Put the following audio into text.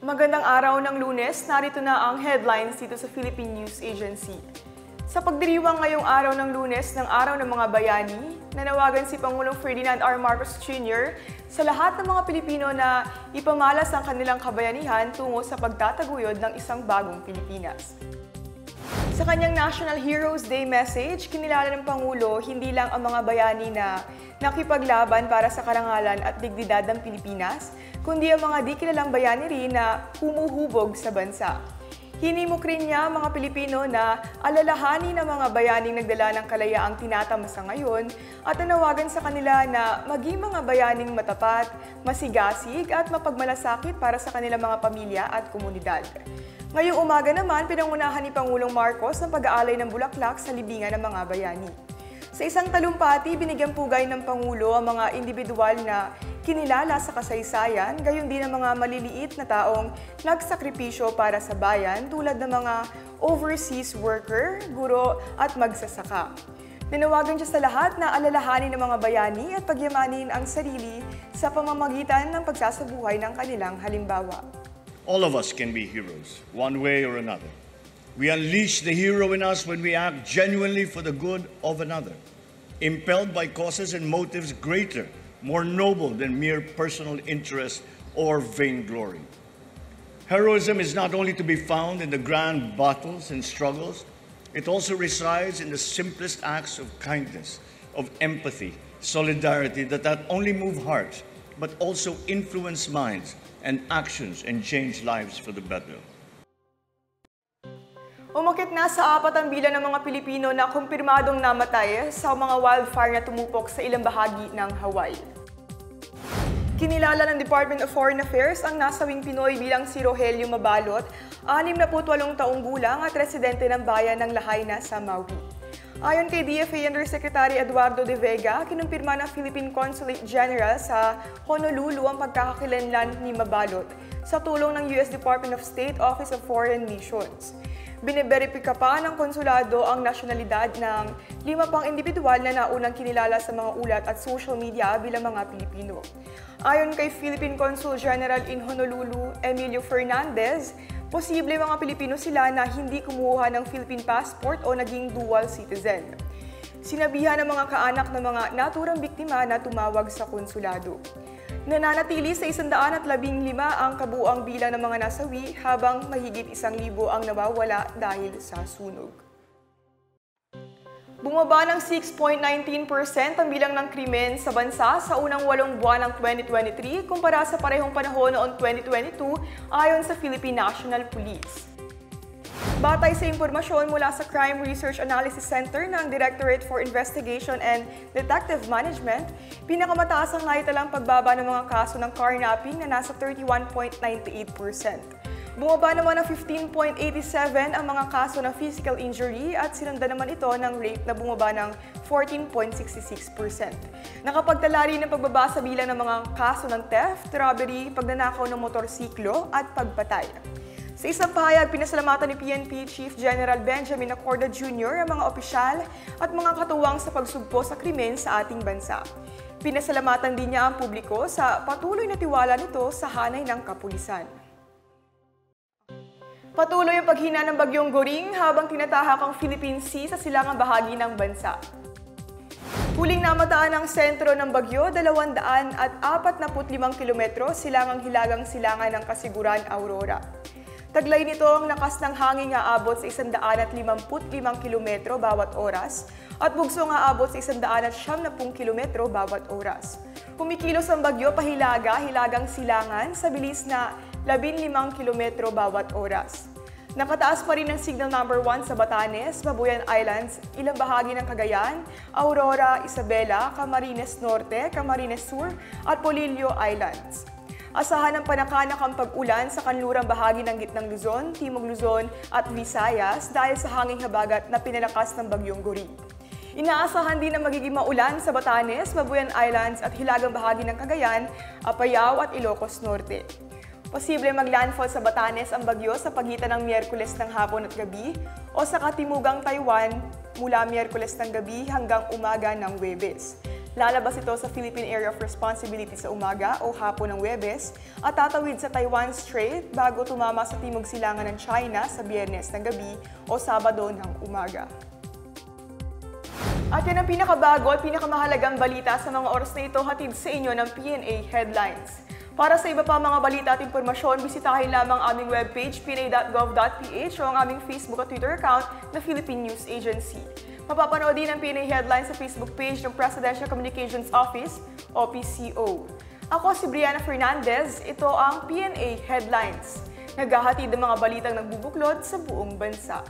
Magandang araw ng Lunes, narito na ang headlines dito sa Philippine News Agency. Sa pagdiriwang ngayong araw ng Lunes ng Araw ng Mga Bayani, nanawagan si Pangulong Ferdinand R. Marcos Jr. sa lahat ng mga Pilipino na ipamalas ang kanilang kabayanihan tungo sa pagtataguyod ng isang bagong Pilipinas. Sa kanyang National Heroes Day message, kinilala ng Pangulo hindi lang ang mga bayani na nakipaglaban para sa karangalan at dignidad ng Pilipinas, kundi ang mga di kilalang bayani rin na humuhubog sa bansa. Hinimok rin niya mga Pilipino na alalahanin ang mga bayaning nagdala ng kalayaang tinatamasa ngayon at nanawagan sa kanila na maging mga bayaning matapat, masigasig at mapagmalasakit para sa kanilang mga pamilya at komunidad. Ngayong umaga naman, pinangunahan ni Pangulong Marcos ang pag-aalay ng bulaklak sa libingan ng mga bayani. Sa isang talumpati, binigyan pugay ng Pangulo ang mga individual na kinilala sa kasaysayan, gayon din ang mga maliliit na taong nagsakripisyo para sa bayan tulad ng mga overseas worker, guro at magsasaka. Nanawagan siya sa lahat na alalahanin ng mga bayani at pagyamanin ang sarili sa pamamagitan ng pagsasabuhay ng kanilang halimbawa. All of us can be heroes, one way or another. We unleash the hero in us when we act genuinely for the good of another, impelled by causes and motives greater, more noble than mere personal interest or vainglory. Heroism is not only to be found in the grand battles and struggles, it also resides in the simplest acts of kindness, of empathy, solidarity that not only move hearts, but also influence minds and actions and change lives for the better. Umakit na sa 4 ang bilang ng mga Pilipino na kumpirmadong namatay sa mga wildfire na tumupok sa ilang bahagi ng Hawaii. Kinilala ng Department of Foreign Affairs ang nasawing Pinoy bilang si Rogelio Mabalot, 68 taong gulang at residente ng bayan ng Lahaina sa Maui. Ayon kay DFA Undersecretary Eduardo De Vega, kinumpirma ng Philippine Consulate General sa Honolulu ang pagkakakilanlan ni Mabalot sa tulong ng US Department of State Office of Foreign Missions. Biniberipika pa ng konsulado ang nasyonalidad ng 5 pang individual na naunang kinilala sa mga ulat at social media bilang mga Pilipino. Ayon kay Philippine Consul General in Honolulu, Emilio Fernandez, posible mga Pilipino sila na hindi kumuha ng Philippine passport o naging dual citizen. Sinabihan ng mga kaanak ng mga naturang biktima na tumawag sa konsulado. Nananatili sa 115 ang kabuuang bilang ng mga nasawi habang mahigit 1,000 ang nawawala dahil sa sunog. Bumaba ng 6.19% ang bilang ng krimen sa bansa sa unang 8 buwan ng 2023 kumpara sa parehong panahon noong 2022 ayon sa Philippine National Police. Batay sa impormasyon mula sa Crime Research Analysis Center ng Directorate for Investigation and Detective Management, pinakamataas ang naitalang pagbaba ng mga kaso ng carnapping na nasa 31.98%. Bumaba naman ng 15.87 ang mga kaso ng physical injury at sinundan naman ito ng rape na bumaba ng 14.66%. Nakapagtala rin ng pagbaba sa bilang ng mga kaso ng theft, robbery, pagnanakaw ng motorsiklo at pagpatay. Sa isang pahayag, pinasalamatan ni PNP Chief General Benjamin Acorda Jr. ang mga opisyal at mga katuwang sa pagsugpo sa krimen sa ating bansa. Pinasalamatan din niya ang publiko sa patuloy na tiwala nito sa hanay ng kapulisan. Patuloy ang paghina ng bagyong Goring habang tinatahak ang Philippine Sea sa silangang bahagi ng bansa. Huling namataan ng sentro ng bagyo, 245 kilometro silangang hilagang silangan ng Kasiguran, Aurora. Taglay nito ang lakas ng hangin nga abot sa 155 kilometro bawat oras at bugso nga abot sa 170 kilometro bawat oras. Kumikilos ang bagyo pahilaga-hilagang silangan sa bilis na 15 kilometro bawat oras. Nakataas pa rin ang signal number 1 sa Batanes, Babuyan Islands, ilang bahagi ng Cagayan, Aurora, Isabela, Camarines Norte, Camarines Sur at Polillo Islands. Asahan ng panakanak ang pag-ulan sa kanlurang bahagi ng Gitnang Luzon, Timog Luzon at Visayas dahil sa hanging habagat na pinalakas ng bagyong Goring. Inaasahan din na magiging maulan sa Batanes, Babuyan Islands at hilagang bahagi ng Cagayan, Apayao at Ilocos Norte. Posible maglandfall sa Batanes ang bagyo sa pagitan ng Miyerkules ng hapon at gabi o sa katimugang Taiwan mula Miyerkules ng gabi hanggang umaga ng Huwebes. Lalabas ito sa Philippine Area of Responsibility sa umaga o hapon ng Huwebes at tatawid sa Taiwan Strait bago tumama sa timog silangan ng China sa Biyernes ng gabi o Sabado ng umaga. At yan ang pinakabago at pinakamahalagang balita sa mga oras na ito hatid sa inyo ng PNA Headlines. Para sa iba pa mga balita at impormasyon, bisitahin lamang aming webpage pna.gov.ph o ang aming Facebook at Twitter account na Philippine News Agency. Mapapanood din ang PNA Headlines sa Facebook page ng Presidential Communications Office o PCO. Ako si Brianna Fernandez, ito ang PNA Headlines. Naghahatid ng mga balitang nagbubuklod sa buong bansa.